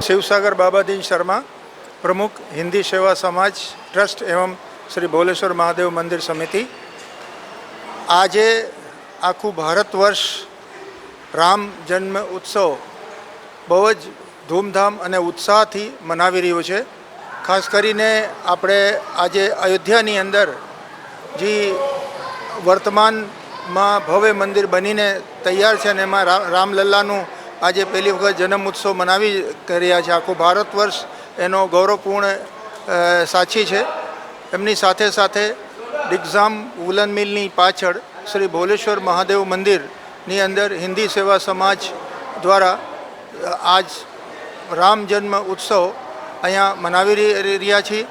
शिवसागर बाबादीन शर्मा, प्रमुख हिंदी सेवा समाज ट्रस्ट एवं श्री भोलेश्वर महादेव मंदिर समिति। आजे आखू भारतवर्ष राम जन्म उत्सव बहुत धूमधाम और उत्साह थी मनावी रह्यो छे। खास करीने आपणे आजे अयोध्यानी अंदर जी वर्तमान में भव्य मंदिर बनीने तैयार है, एमां रामलल्लानु आज पहली वखत जन्म उत्सव मनावी कर्या छे। आखो भारतवर्ष एनो गौरवपूर्ण साक्षी है। एमनी साथे साथे डिग्जाम वुलन मिलनी पाछळ श्री भोलेश्वर महादेव मंदिर नी अंदर हिंदी सेवा समाज द्वारा आज राम जन्म उत्सव अहींया मनावी रह्या छीए।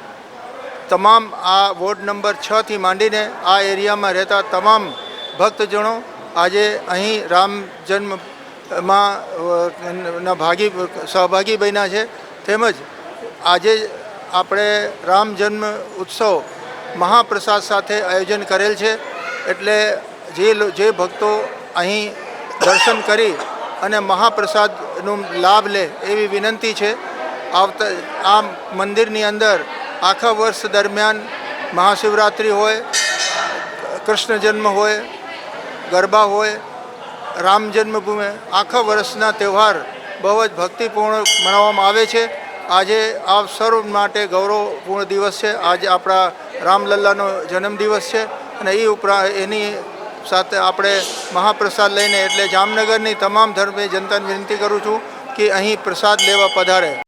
तमाम आ वोर्ड नंबर 6 थी मांडीने आ एरिया में रहता तमाम भक्तजनों आज अहीं राम जन्म में सहभागी बन्या छे। तेमज आज आपणे राम जन्म उत्सव महाप्रसाद साथे आयोजन करेल छे। एटले जे भक्तो अहीं दर्शन करी अने महाप्रसादनो लाभ ले एवी विनंती छे। आवता आ मंदिरनी अंदर आखा वर्ष दरमियान महाशिवरात्रि होय, कृष्ण जन्म होय, गरबा होय, राम जन्मभूमि आखा वर्षना त्यौहार बहुत भक्तिपूर्ण मनाववामां आवे छे। आजे आप सर्व माटे गौरवपूर्ण दिवस है। आज आपड़ा रामलल्लानो जन्म दिवस है अने ए उपरांत एनी साथे आपणे महाप्रसाद लईने एटले जामनगरनी तमाम धर्मीय जनताने विनंती करूँ छूँ कि अहीं प्रसाद लेवा पधारे।